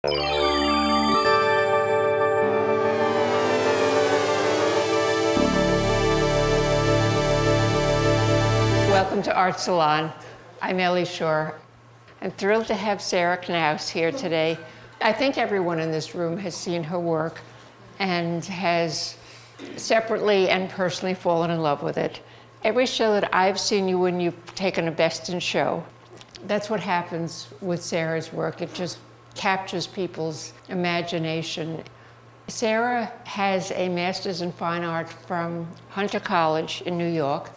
Welcome to Art Salon. I'm Ellie Shore. I'm thrilled to have Sarah Knouse here today. I think everyone in this room has seen her work and has separately and personally fallen in love with it. Every show that I've seen you in, you've taken a best in show. That's what happens with Sarah's work. It just captures people's imagination. Sarah has a master's in fine art from Hunter College in New York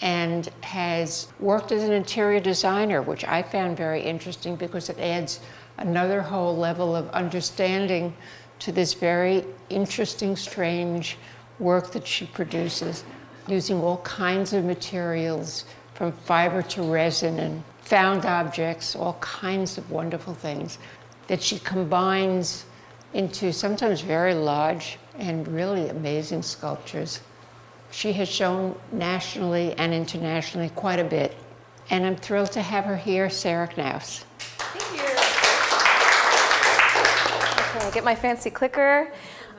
and has worked as an interior designer, which I found very interesting because it adds another whole level of understanding to this very interesting, strange work that she produces, using all kinds of materials, from fiber to resin and found objects, all kinds of wonderful things that she combines into sometimes very large and really amazing sculptures. She has shown nationally and internationally quite a bit, and I'm thrilled to have her here, Sarah Knouse. Thank you. Okay, I get my fancy clicker.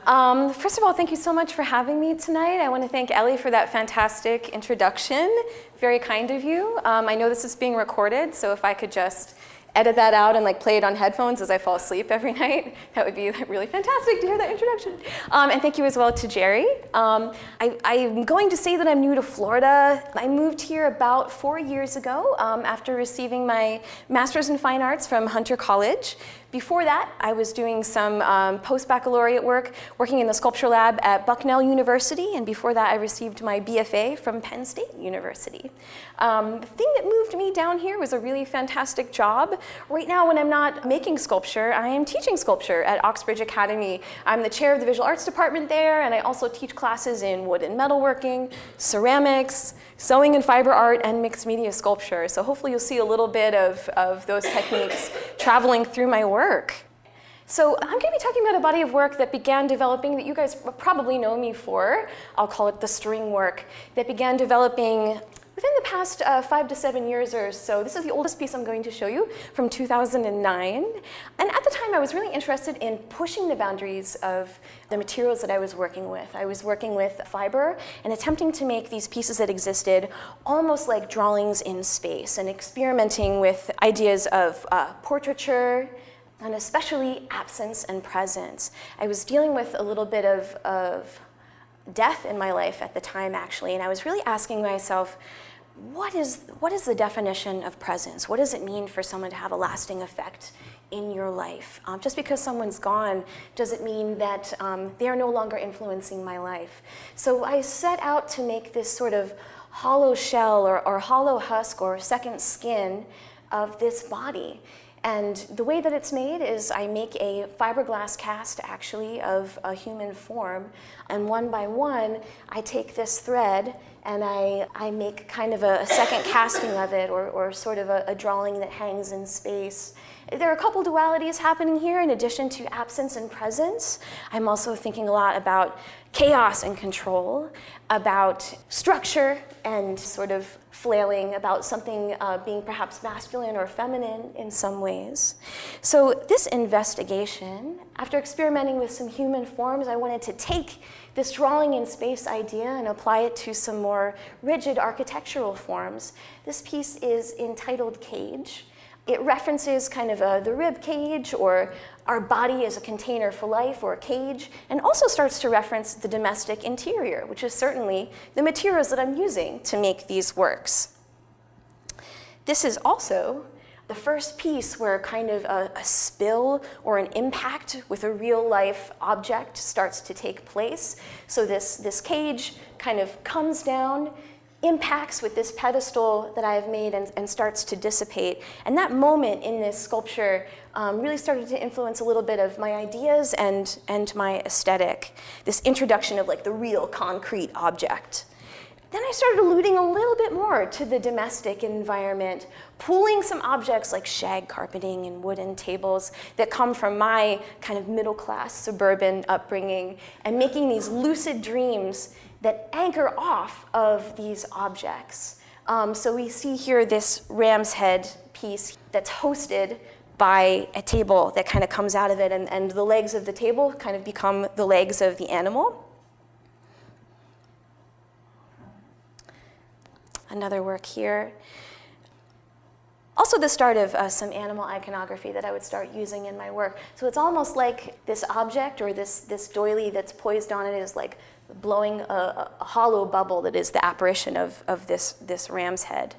First of all, thank you so much for having me tonight. I want to thank Ellie for that fantastic introduction. Very kind of you. I know this is being recorded, so if I could just edit that out and like play it on headphones as I fall asleep every night, that would be really fantastic to hear that introduction. And thank you as well to Jerry. I'm going to say that I'm new to Florida. I moved here about 4 years ago after receiving my master's in fine arts from Hunter College. Before that, I was doing some post-baccalaureate work, working in the sculpture lab at Bucknell University, and before that I received my BFA from Penn State University. The thing that moved me down here was a really fantastic job. Right now, when I'm not making sculpture, I am teaching sculpture at Oxbridge Academy. I'm the chair of the visual arts department there, and I also teach classes in wood and metalworking, ceramics, sewing and fiber art, and mixed media sculpture. So hopefully you'll see a little bit of those techniques traveling through my work. So I'm going to be talking about a body of work that began developing, that you guys probably know me for. I'll call it the string work, that began developing within the past 5 to 7 years or so. This is the oldest piece I'm going to show you, from 2009. And at the time, I was really interested in pushing the boundaries of the materials that I was working with. I was working with fiber and attempting to make these pieces that existed almost like drawings in space, and experimenting with ideas of portraiture, and especially absence and presence. I was dealing with a little bit of death in my life at the time, actually, and I was really asking myself, what is the definition of presence? What does it mean for someone to have a lasting effect in your life? Just because someone's gone, does it mean that they are no longer influencing my life? So I set out to make this sort of hollow shell or hollow husk or second skin of this body. And the way that it's made is I make a fiberglass cast, actually, of a human form. And one by one, I take this thread and I make kind of a second casting of it, or sort of a drawing that hangs in space. There are a couple dualities happening here in addition to absence and presence. I'm also thinking a lot about chaos and control, about structure and sort of flailing, about something being perhaps masculine or feminine in some ways. So this investigation, after experimenting with some human forms, I wanted to take this drawing in space idea and apply it to some more rigid architectural forms. This piece is entitled Cage. It references kind of the rib cage, or our body as a container for life, or a cage, and also starts to reference the domestic interior, which is certainly the materials that I'm using to make these works. This is also the first piece where kind of a spill or an impact with a real life object starts to take place. So this cage kind of comes down, impacts with this pedestal that I have made, and starts to dissipate. And that moment in this sculpture really started to influence a little bit of my ideas and my aesthetic, this introduction of like the real concrete object. Then I started alluding a little bit more to the domestic environment, pulling some objects like shag carpeting and wooden tables that come from my kind of middle-class suburban upbringing, and making these lucid dreams that anchor off of these objects. So we see here this ram's head piece that's hosted by a table that kind of comes out of it, and the legs of the table kind of become the legs of the animal. Another work here. Also the start of some animal iconography that I would start using in my work. So it's almost like this object or this doily that's poised on it is like blowing a hollow bubble that is the apparition of this ram's head.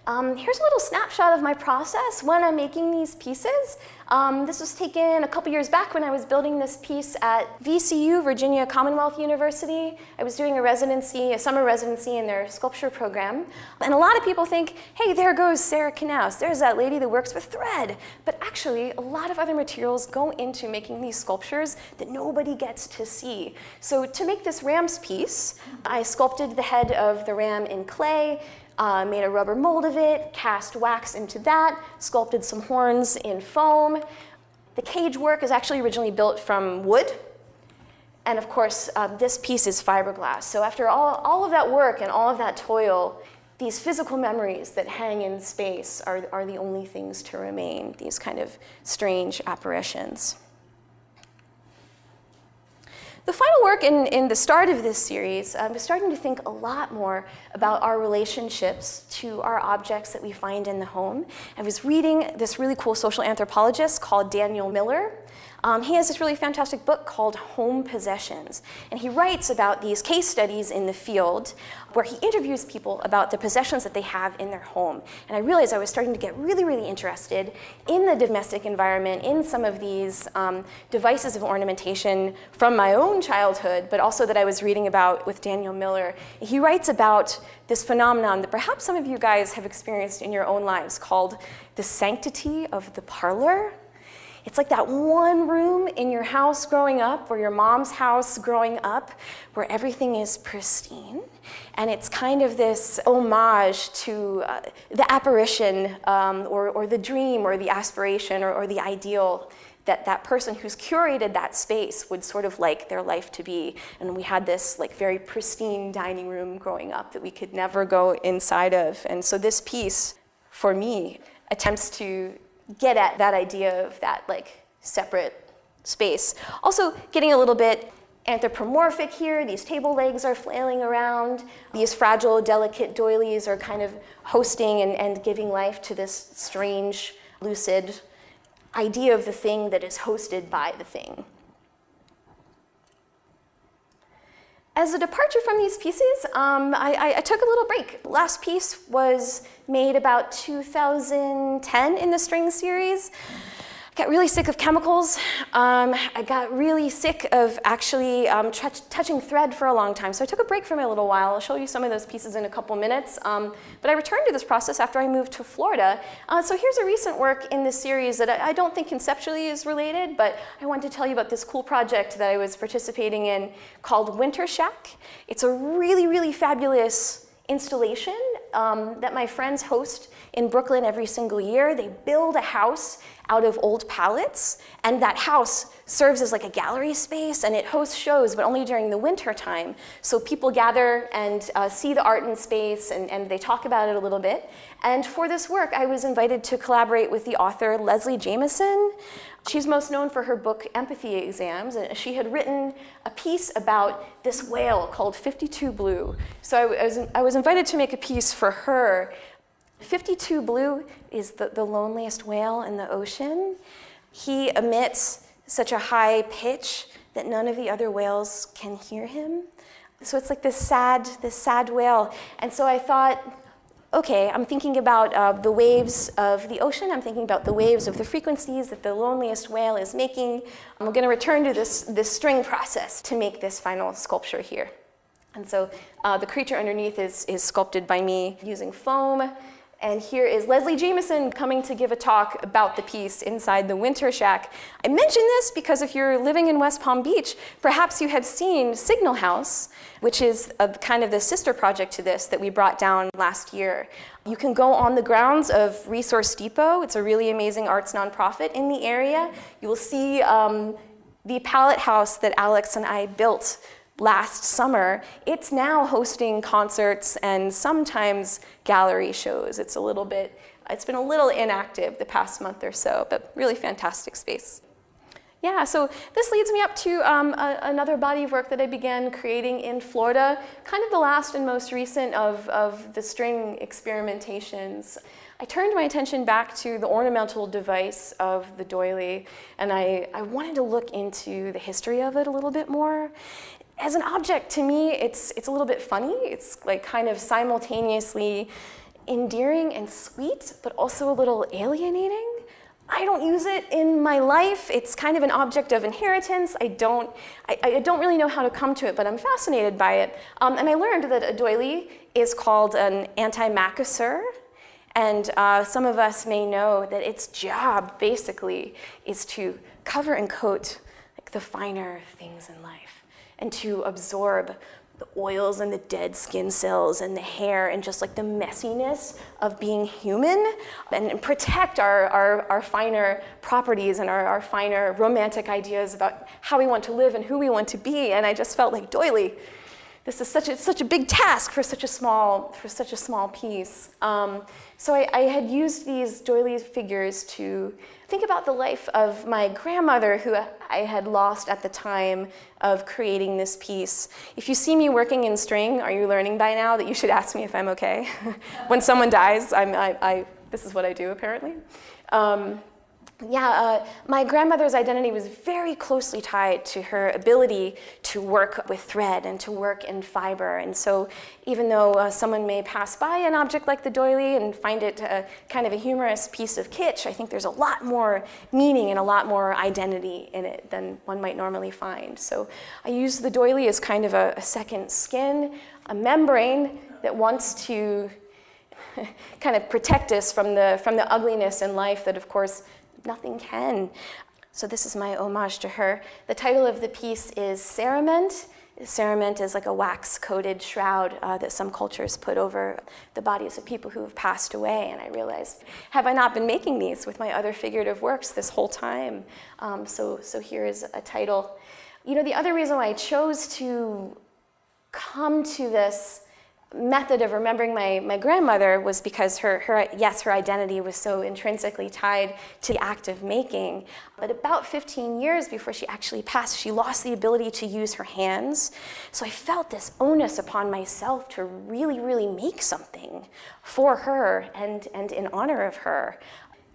Here's a little snapshot of my process when I'm making these pieces. This was taken a couple years back when I was building this piece at VCU, Virginia Commonwealth University. I was doing a summer residency in their sculpture program. And a lot of people think, hey, there goes Sarah Knouse. There's that lady that works with thread. But actually, a lot of other materials go into making these sculptures that nobody gets to see. So to make this ram's piece, I sculpted the head of the ram in clay, made a rubber mold of it, cast wax into that, sculpted some horns in foam. The cage work is actually originally built from wood. And of course, this piece is fiberglass. So after all of that work and all of that toil, these physical memories that hang in space are the only things to remain, these kind of strange apparitions. The final work in the start of this series, I'm starting to think a lot more about our relationships to our objects that we find in the home. I was reading this really cool social anthropologist called Daniel Miller. He has this really fantastic book called Home Possessions, and he writes about these case studies in the field where he interviews people about the possessions that they have in their home. And I realized I was starting to get really, really interested in the domestic environment, in some of these devices of ornamentation from my own childhood, but also that I was reading about with Daniel Miller. He writes about this phenomenon that perhaps some of you guys have experienced in your own lives called the sanctity of the parlor. It's like that one room in your house growing up, or your mom's house growing up, where everything is pristine. And it's kind of this homage to the apparition, or the dream, or the aspiration, or the ideal that person who's curated that space would sort of like their life to be. And we had this like very pristine dining room growing up that we could never go inside of. And so this piece, for me, attempts to get at that idea of that like separate space. Also getting a little bit anthropomorphic here. These table legs are flailing around. These fragile, delicate doilies are kind of hosting and giving life to this strange, lucid idea of the thing that is hosted by the thing. As a departure from these pieces, I took a little break. The last piece was made about 2010 in the string series. I got really sick of chemicals. I got really sick of actually touching thread for a long time. So I took a break for a little while. I'll show you some of those pieces in a couple minutes. But I returned to this process after I moved to Florida. So here's a recent work in this series that I don't think conceptually is related, but I wanted to tell you about this cool project that I was participating in called Winter Shack. It's a really, really fabulous installation that my friends host in Brooklyn every single year. They build a house out of old pallets, and that house serves as like a gallery space, and it hosts shows, but only during the winter time. So people gather and see the art in space, and they talk about it a little bit. And for this work, I was invited to collaborate with the author Leslie Jamison. She's most known for her book Empathy Exams, and she had written a piece about this whale called 52 Blue. So I was invited to make a piece for her. 52 Blue is the loneliest whale in the ocean. He emits such a high pitch that none of the other whales can hear him. So it's like this sad whale. And so I thought, okay, I'm thinking about the waves of the ocean. I'm thinking about the waves of the frequencies that the loneliest whale is making. I'm going to return to this string process to make this final sculpture here. And so the creature underneath is sculpted by me using foam. And here is Leslie Jamison coming to give a talk about the piece inside the Winter Shack. I mention this because if you're living in West Palm Beach, perhaps you have seen Signal House, which is kind of the sister project to this that we brought down last year. You can go on the grounds of Resource Depot. It's a really amazing arts nonprofit in the area. You will see the pallet house that Alex and I built last summer. It's now hosting concerts and sometimes gallery shows. It's a little bit It's been a little inactive the past month or so, but really fantastic space. Yeah, so this leads me up to another body of work that I began creating in Florida, kind of the last and most recent of the string experimentations. I turned my attention back to the ornamental device of the doily, and I wanted to look into the history of it a little bit more. As an object, to me, it's a little bit funny. It's like kind of simultaneously endearing and sweet, but also a little alienating. I don't use it in my life. It's kind of an object of inheritance. I don't really know how to come to it, but I'm fascinated by it. And I learned that a doily is called an antimacassar. And some of us may know that its job, basically, is to cover and coat like the finer things in life and to absorb the oils and the dead skin cells and the hair and just like the messiness of being human and protect our finer properties and our finer romantic ideas about how we want to live and who we want to be. And I just felt like, doily, this is such a big task for such a small piece. So I had used these doily figures to think about the life of my grandmother, who I had lost at the time of creating this piece. If you see me working in string, are you learning by now that you should ask me if I'm okay? When someone dies, this is what I do, apparently. My grandmother's identity was very closely tied to her ability to work with thread and to work in fiber. And so even though someone may pass by an object like the doily and find it kind of a humorous piece of kitsch, I think there's a lot more meaning and a lot more identity in it than one might normally find. So I use the doily as kind of a second skin, a membrane that wants to kind of protect us from the ugliness in life that, of course, nothing can. So this is my homage to her. The title of the piece is cerement. Cerement is like a wax-coated shroud that some cultures put over the bodies of people who have passed away. And I realized, have I not been making these with my other figurative works this whole time? So here is a title. You know, the other reason why I chose to come to this method of remembering my grandmother was because her identity was so intrinsically tied to the act of making. But about 15 years before she actually passed, she lost the ability to use her hands. So I felt this onus upon myself to really, really make something for her and in honor of her.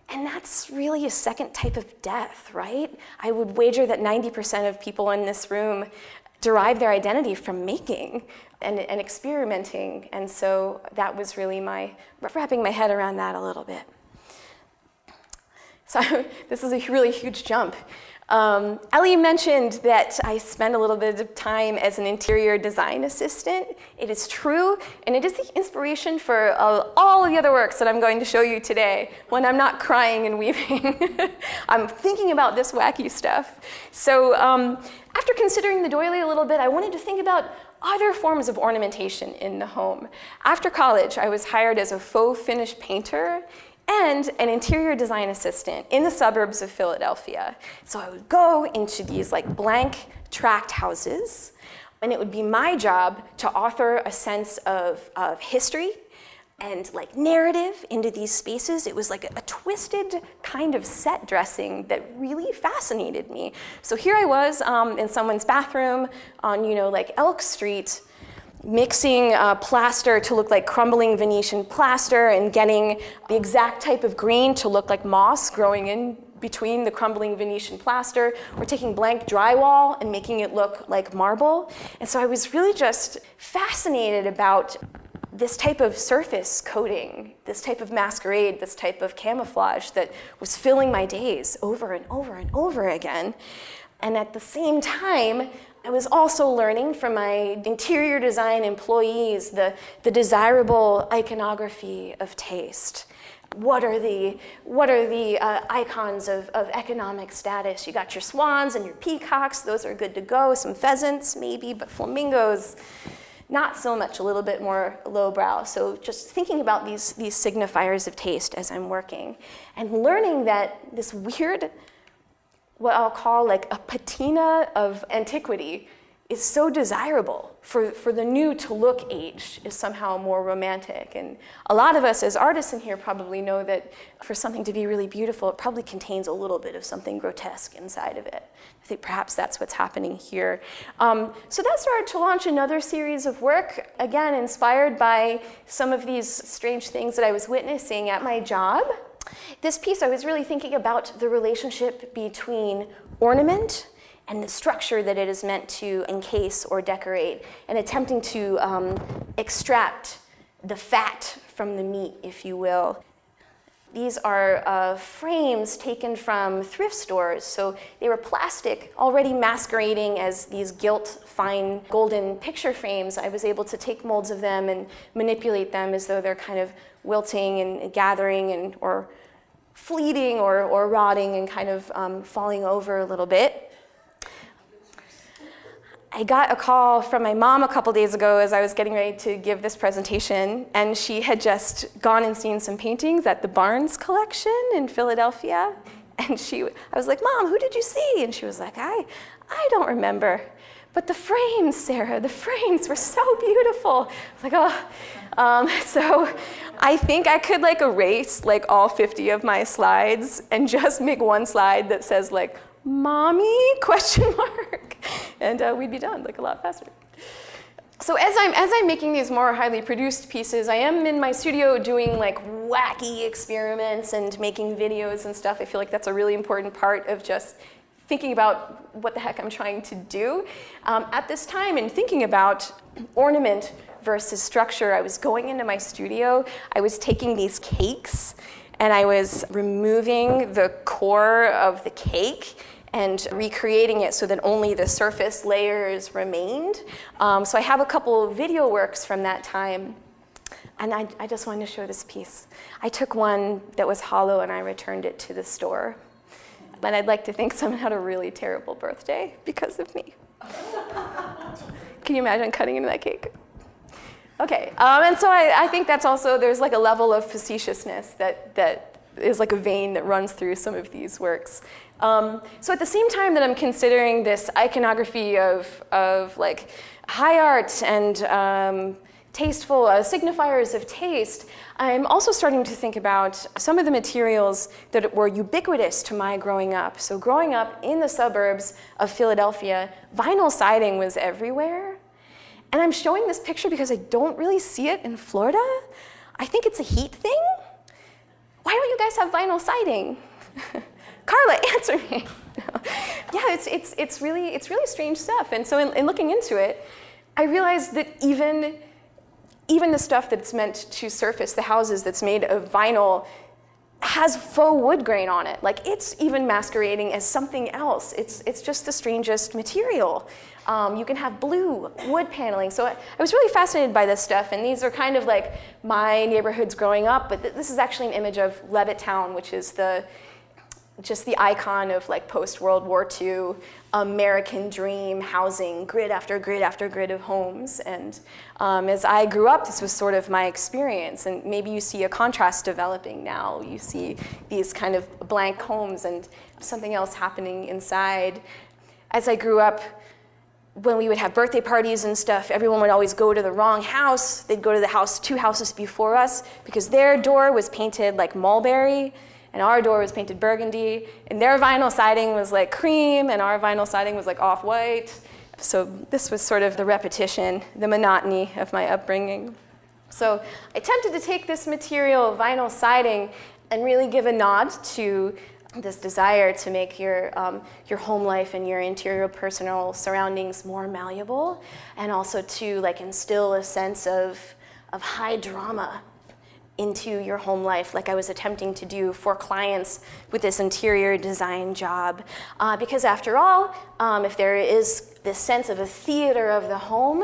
And that's really a second type of death, right? I would wager that 90% of people in this room derive their identity from making and experimenting. And so that was really my wrapping my head around that a little bit. So this is a really huge jump. Ellie mentioned that I spend a little bit of time as an interior design assistant. It is true, and it is the inspiration for all of the other works that I'm going to show you today when I'm not crying and weeping. I'm thinking about this wacky stuff. So after considering the doily a little bit, I wanted to think about other forms of ornamentation in the home. After college, I was hired as a faux-finish painter and an interior design assistant in the suburbs of Philadelphia. So I would go into these like blank tract houses, and it would be my job to author a sense of history and like narrative into these spaces. It was like a twisted kind of set dressing that really fascinated me. So here I was in someone's bathroom on, like Elk Street, mixing plaster to look like crumbling Venetian plaster and getting the exact type of green to look like moss growing in between the crumbling Venetian plaster, or taking blank drywall and making it look like marble. And so I was really just fascinated about this type of surface coating, this type of masquerade, this type of camouflage that was filling my days over and over and over again. And at the same time, I was also learning from my interior design employees the desirable iconography of taste. What are the icons of economic status? You got your swans and your peacocks, those are good to go. Some pheasants maybe, but flamingos, not so much, a little bit more lowbrow. So just thinking about these signifiers of taste as I'm working and learning that this weird, what I'll call like a patina of antiquity is so desirable. For the new to look aged is somehow more romantic. And a lot of us as artists in here probably know that for something to be really beautiful, it probably contains a little bit of something grotesque inside of it. I think perhaps that's what's happening here. So that started to launch another series of work, again, inspired by some of these strange things that I was witnessing at my job. This piece, I was really thinking about the relationship between ornament and the structure that it is meant to encase or decorate, and attempting to extract the fat from the meat, if you will. These are frames taken from thrift stores, so they were plastic, already masquerading as these gilt, fine, golden picture frames. I was able to take molds of them and manipulate them as though they're kind of wilting and gathering and or fleeting or rotting and kind of falling over a little bit. I got a call from my mom a couple days ago as I was getting ready to give this presentation, and she had just gone and seen some paintings at the Barnes collection in Philadelphia. And I was like, Mom, who did you see? And she was like, I don't remember. But the frames, Sarah, the frames were so beautiful. I was like, oh. So I think I could erase all 50 of my slides and just make one slide that says Mommy, ? And we'd be done a lot faster. So as I'm making these more highly produced pieces, I am in my studio doing wacky experiments and making videos and stuff. I feel like that's a really important part of just thinking about what the heck I'm trying to do. At this time, in thinking about ornament versus structure, I was going into my studio, I was taking these cakes and I was removing the core of the cake and recreating it so that only the surface layers remained. So I have a couple of video works from that time, and I just wanted to show this piece. I took one that was hollow and I returned it to the store. And I'd like to think someone had a really terrible birthday because of me. Can you imagine cutting into that cake? Okay, and so I think that's also, there's a level of facetiousness that is a vein that runs through some of these works. So at the same time that I'm considering this iconography of high art and tasteful signifiers of taste, I'm also starting to think about some of the materials that were ubiquitous to my growing up. So growing up in the suburbs of Philadelphia, vinyl siding was everywhere. And I'm showing this picture because I don't really see it in Florida. I think it's a heat thing. Why don't you guys have vinyl siding? Carla, answer me. Yeah, it's really strange stuff. And so in looking into it, I realized that even the stuff that's meant to surface the houses that's made of vinyl has faux wood grain on it. It's even masquerading as something else. It's just the strangest material. You can have blue wood paneling. So I was really fascinated by this stuff, and these are kind of my neighborhoods growing up, but this is actually an image of Levittown, which is just the icon of post-World War II American dream housing, grid after grid after grid of homes. And as I grew up, this was sort of my experience. And maybe you see a contrast developing now. You see these kind of blank homes and something else happening inside. As I grew up, when we would have birthday parties and stuff, everyone would always go to the wrong house. They'd go to the house 2 houses before us because their door was painted mulberry, and our door was painted burgundy, and their vinyl siding was cream, and our vinyl siding was off-white. So this was sort of the repetition, the monotony of my upbringing. So I attempted to take this material, vinyl siding, and really give a nod to this desire to make your home life and your interior personal surroundings more malleable, and also to instill a sense of high drama into your home life, like I was attempting to do for clients with this interior design job. Because after all, if there is this sense of a theater of the home,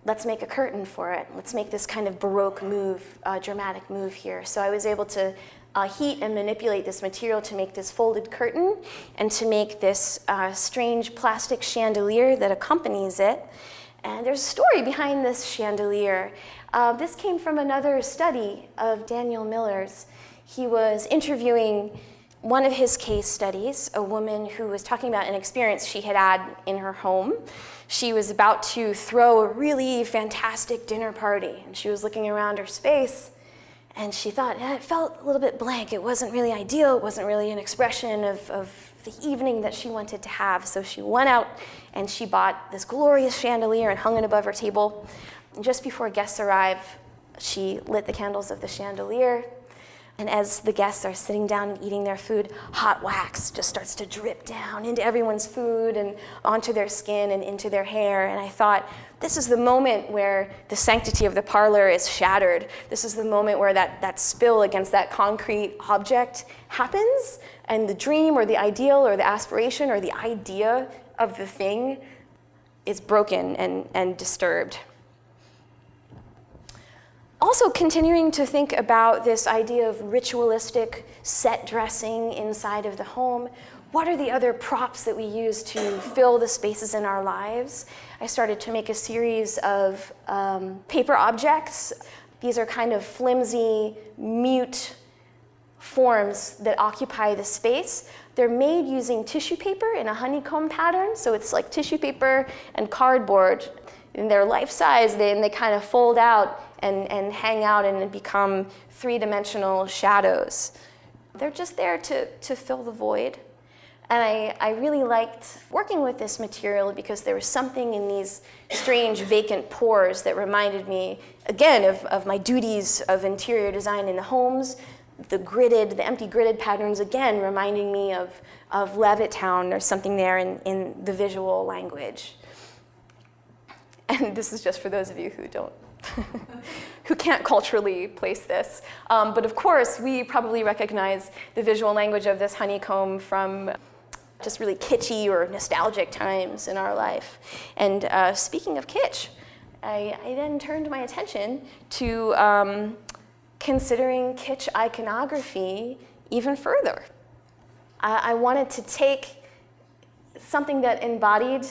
let's make a curtain for it. Let's make this kind of Baroque move, dramatic move here. So I was able to heat and manipulate this material to make this folded curtain and to make this strange plastic chandelier that accompanies it. And there's a story behind this chandelier. This came from another study of Daniel Miller's. He was interviewing one of his case studies, a woman who was talking about an experience she had had in her home. She was about to throw a really fantastic dinner party, and she was looking around her space, and she thought, it felt a little bit blank. It wasn't really ideal. It wasn't really an expression of the evening that she wanted to have. So she went out and she bought this glorious chandelier and hung it above her table. And just before guests arrive, she lit the candles of the chandelier. And as the guests are sitting down and eating their food, hot wax just starts to drip down into everyone's food and onto their skin and into their hair. And I thought, this is the moment where the sanctity of the parlor is shattered. This is the moment where that spill against that concrete object happens, and the dream or the ideal or the aspiration or the idea of the thing is broken and disturbed. Also continuing to think about this idea of ritualistic set dressing inside of the home. What are the other props that we use to fill the spaces in our lives? I started to make a series of paper objects. These are kind of flimsy, mute forms that occupy the space. They're made using tissue paper in a honeycomb pattern, so it's like tissue paper and cardboard. In their life size, they kind of fold out and hang out and become three-dimensional shadows. They're just there to fill the void. And I really liked working with this material because there was something in these strange vacant pores that reminded me, again, of my duties of interior design in the homes. The empty gridded patterns, again, reminding me of Levittown. There's something there in the visual language. And this is just for those of you who don't, who can't culturally place this. But of course, we probably recognize the visual language of this honeycomb from just really kitschy or nostalgic times in our life. And speaking of kitsch, I then turned my attention to considering kitsch iconography even further. I wanted to take something that embodied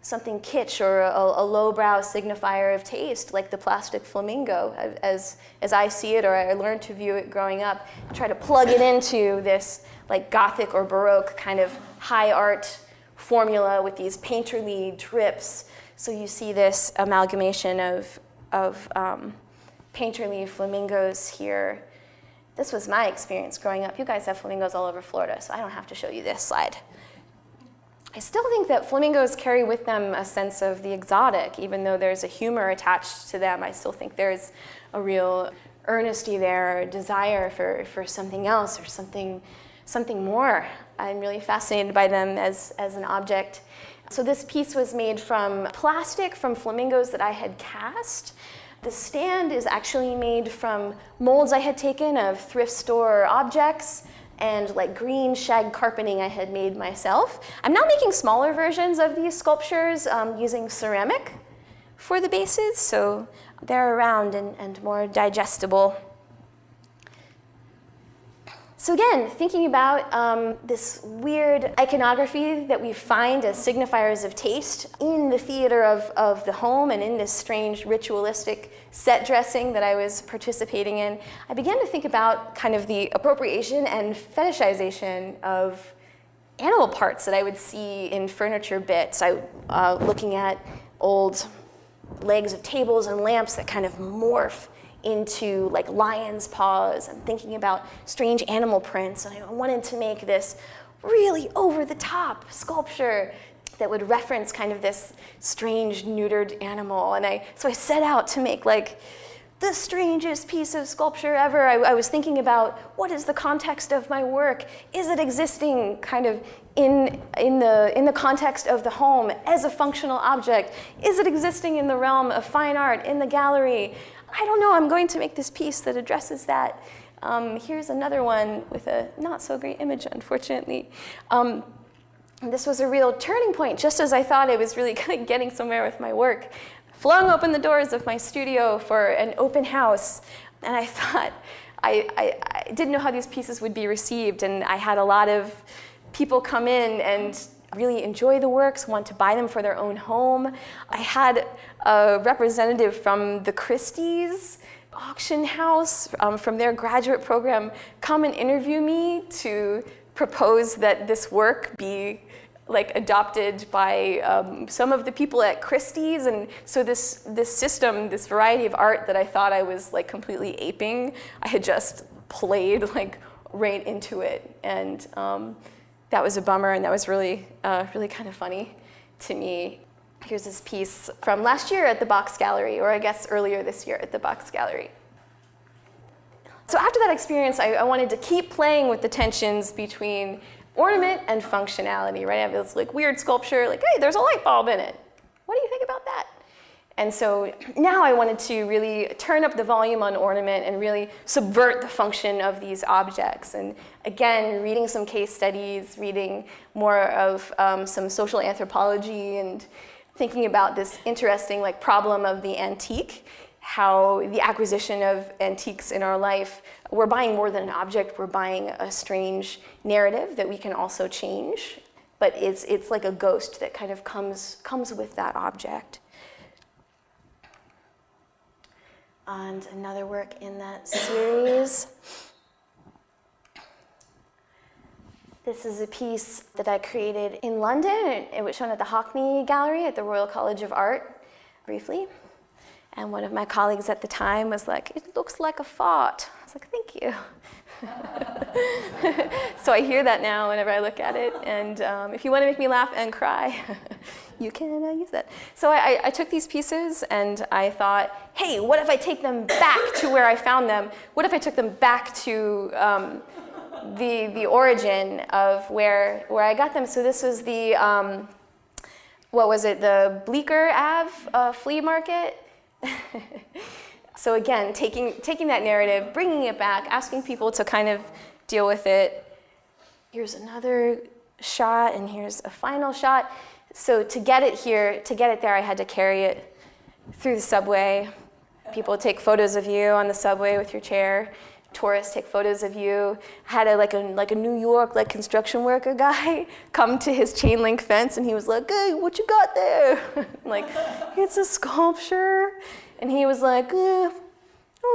something kitsch or a lowbrow signifier of taste, like the plastic flamingo, as I see it or I learned to view it growing up, and try to plug it into this like Gothic or Baroque kind of high art formula with these painterly drips. So you see this amalgamation of painterly flamingos here. This was my experience growing up. You guys have flamingos all over Florida, so I don't have to show you this slide. I still think that flamingos carry with them a sense of the exotic, even though there's a humor attached to them. I still think there's a real earnesty there, a desire for something else or something more. I'm really fascinated by them as an object. So this piece was made from plastic from flamingos that I had cast. The stand is actually made from molds I had taken of thrift store objects and like green shag carpeting I had made myself. I'm now making smaller versions of these sculptures using ceramic for the bases, so they're round and more digestible. So again, thinking about this weird iconography that we find as signifiers of taste in the theater of the home and in this strange ritualistic set dressing that I was participating in, I began to think about kind of the appropriation and fetishization of animal parts that I would see in furniture bits. Looking at old legs of tables and lamps that kind of morph into like lion's paws, and thinking about strange animal prints. And I wanted to make this really over-the-top sculpture that would reference kind of this strange neutered animal. And so I set out to make like the strangest piece of sculpture ever. I was thinking about what is the context of my work? Is it existing kind of in the context of the home as a functional object? Is it existing in the realm of fine art, in the gallery? I don't know, I'm going to make this piece that addresses that. Here's another one with a not so great image, unfortunately. This was a real turning point, just as I thought I was really kind of getting somewhere with my work. Flung open the doors of my studio for an open house, and I thought, I didn't know how these pieces would be received, and I had a lot of people come in and really enjoy the works, want to buy them for their own home. I had a representative from the Christie's auction house from their graduate program come and interview me to proposed that this work be like adopted by some of the people at Christie's, and so this system, this variety of art that I thought I was like completely aping, I had just played like right into it, and that was a bummer, and that was really really kind of funny to me. Here's this piece from last year at the Box Gallery, or I guess earlier this year at the Box Gallery. So after that experience, I wanted to keep playing with the tensions between ornament and functionality, right? I have this like weird sculpture, like, hey, there's a light bulb in it. What do you think about that? And so now I wanted to really turn up the volume on ornament and really subvert the function of these objects. And again, reading some case studies, reading more of some social anthropology, and thinking about this interesting like problem of the antique, how the acquisition of antiques in our life, we're buying more than an object, we're buying a strange narrative that we can also change, but it's like a ghost that kind of comes with that object. And another work in that series. This is a piece that I created in London. It was shown at the Hockney Gallery at the Royal College of Art, briefly. And one of my colleagues at the time was like, it looks like a fart. I was like, thank you. So I hear that now whenever I look at it. And if you want to make me laugh and cry, you can use that. So I took these pieces and I thought, hey, what if I take them back to where I found them? What if I took them back to the origin of where I got them? So this was the, what was it, the Bleecker Ave flea market? So again, taking that narrative, bringing it back, asking people to kind of deal with it. Here's another shot, and here's a final shot. So to get it here, to get it there, I had to carry it through the subway. People take photos of you on the subway with your chair. Tourists take photos of you. Had a New York construction worker guy come to his chain link fence, and he was like, "Hey, what you got there?" I'm like, "It's a sculpture." And he was like,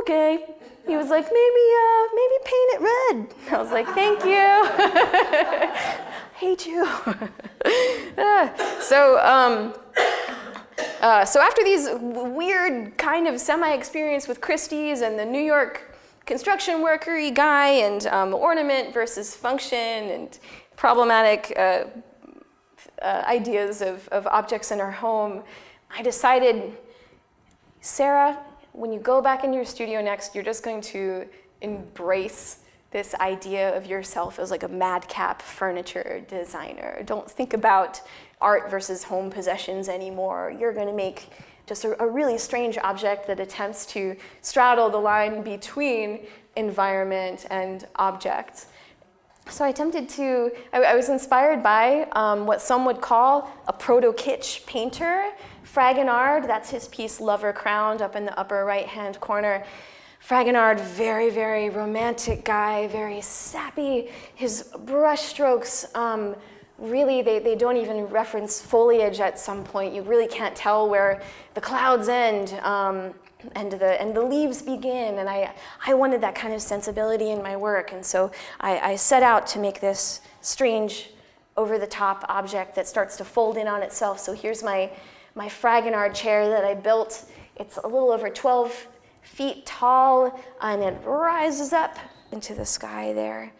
"Okay." He was like, maybe paint it red." I was like, "Thank you." Hate you. So after these weird kind of semi-experience with Christie's and the New York construction worker-y guy, and ornament versus function, and problematic ideas of objects in our home, I decided, Sarah, when you go back into your studio next, you're just going to embrace this idea of yourself as like a madcap furniture designer. Don't think about art versus home possessions anymore. You're going to make just a really strange object that attempts to straddle the line between environment and object. So I attempted to, I was inspired by what some would call a proto-kitsch painter, Fragonard. That's his piece Lover Crowned up in the upper right-hand corner. Fragonard, very, very romantic guy, very sappy. His brush strokes, really, they don't even reference foliage at some point. You really can't tell where the clouds end and the leaves begin. And I wanted that kind of sensibility in my work. And so I set out to make this strange, over-the-top object that starts to fold in on itself. So here's my Fragonard chair that I built. It's a little over 12 feet tall, and it rises up into the sky there.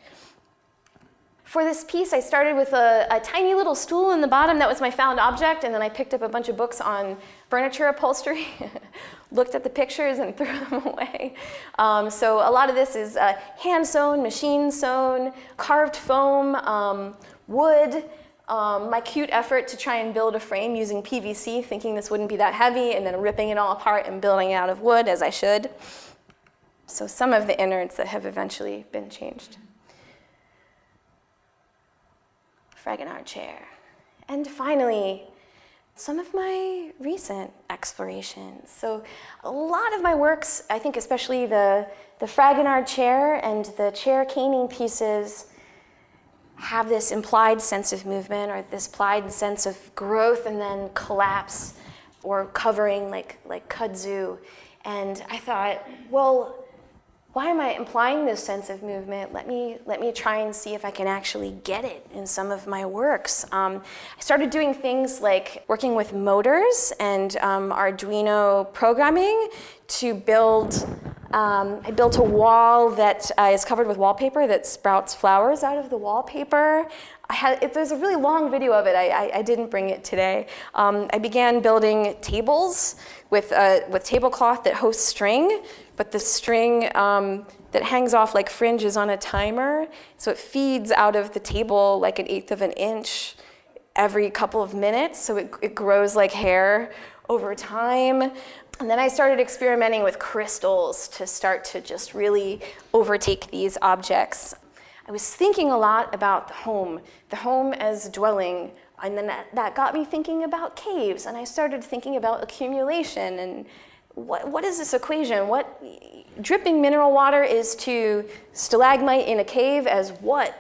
For this piece, I started with a tiny little stool in the bottom. That was my found object, and then I picked up a bunch of books on furniture upholstery, looked at the pictures, and threw them away. So a lot of this is hand-sewn, machine-sewn, carved foam, wood. My cute effort to try and build a frame using PVC, thinking this wouldn't be that heavy, and then ripping it all apart and building it out of wood, as I should. So some of the innards that have eventually been changed. Fragonard chair. And finally, some of my recent explorations. So a lot of my works, I think especially the Fragonard chair and the chair caning pieces, have this implied sense of movement, or this implied sense of growth and then collapse, or covering like kudzu. And I thought, well, why am I implying this sense of movement? Let me try and see if I can actually get it in some of my works. I started doing things like working with motors and Arduino programming to build. I built a wall that is covered with wallpaper that sprouts flowers out of the wallpaper. There's a really long video of it. I didn't bring it today. I began building tables with tablecloth that hosts string, but the string that hangs off like fringe is on a timer, so it feeds out of the table like 1/8 of an inch every couple of minutes, so it grows like hair over time. And then I started experimenting with crystals to start to just really overtake these objects. I was thinking a lot about the home as a dwelling, and then that got me thinking about caves, and I started thinking about accumulation and what is this equation? What dripping mineral water is to stalagmite in a cave as what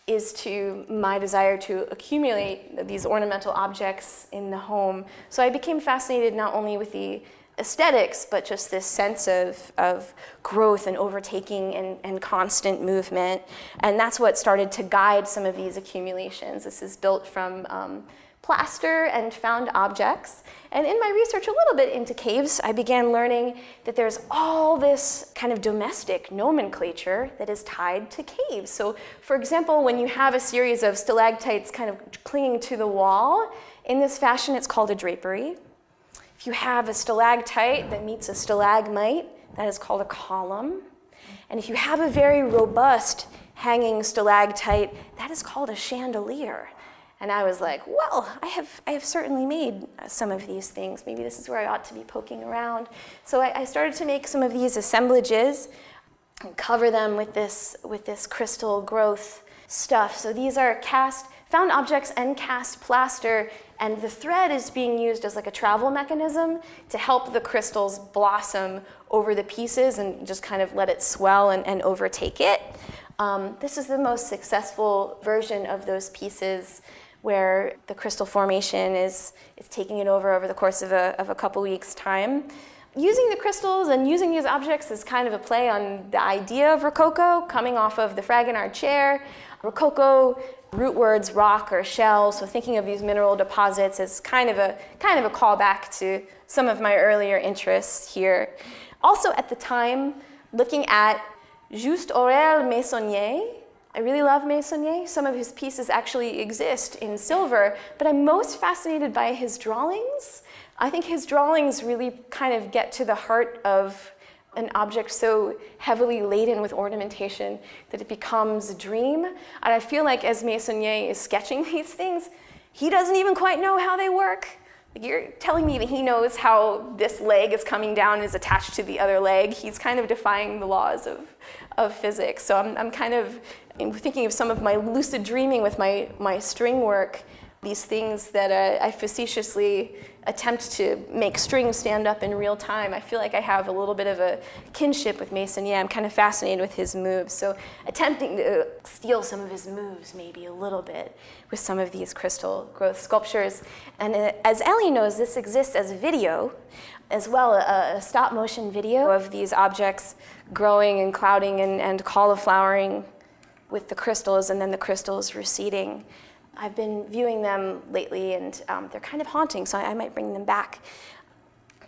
is to my desire to accumulate these ornamental objects in the home. So I became fascinated not only with the aesthetics, but just this sense of growth and overtaking and constant movement. And that's what started to guide some of these accumulations. This is built from plaster and found objects. And in my research a little bit into caves, I began learning that there's all this kind of domestic nomenclature that is tied to caves. So for example, when you have a series of stalactites kind of clinging to the wall, in this fashion it's called a drapery. If you have a stalactite that meets a stalagmite, that is called a column. And if you have a very robust hanging stalactite, that is called a chandelier. And I was like, well, I have certainly made some of these things. Maybe this is where I ought to be poking around. So I started to make some of these assemblages and cover them with this crystal growth stuff. So these are found objects and cast plaster, and the thread is being used as like a travel mechanism to help the crystals blossom over the pieces and just kind of let it swell and overtake it. This is the most successful version of those pieces where the crystal formation is taking it over the course of a couple weeks' time. Using the crystals and using these objects is kind of a play on the idea of Rococo, coming off of the Fragonard chair. Rococo root words, rock or shell, so thinking of these mineral deposits is kind of a callback to some of my earlier interests here. Also at the time, looking at Juste Aurel Meissonier. I really love Meissonier. Some of his pieces actually exist in silver, but I'm most fascinated by his drawings. I think his drawings really kind of get to the heart of an object so heavily laden with ornamentation that it becomes a dream. And I feel like as Meissonier is sketching these things, he doesn't even quite know how they work. Like, you're telling me that he knows how this leg is coming down and is attached to the other leg. He's kind of defying the laws of physics. So I'm kind of thinking of some of my lucid dreaming with my string work, these things that I facetiously attempt to make strings stand up in real time. I feel like I have a little bit of a kinship with Meissonier. I'm kind of fascinated with his moves. So attempting to steal some of his moves maybe a little bit with some of these crystal growth sculptures. And as Ellie knows, this exists as a video, as well, a stop motion video of these objects growing and clouding and cauliflowering with the crystals, and then the crystals receding. I've been viewing them lately, and they're kind of haunting, so I might bring them back.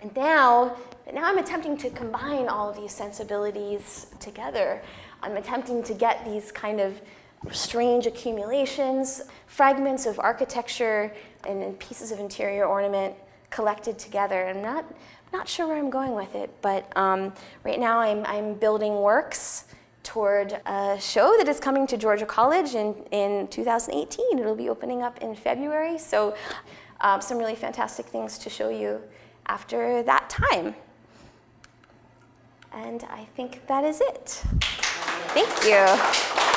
And now I'm attempting to combine all of these sensibilities together. I'm attempting to get these kind of strange accumulations, fragments of architecture, and pieces of interior ornament collected together. I'm not sure where I'm going with it, but right now I'm building works toward a show that is coming to Georgia College in 2018. It'll be opening up in February, so some really fantastic things to show you after that time. And I think that is it. Thank you.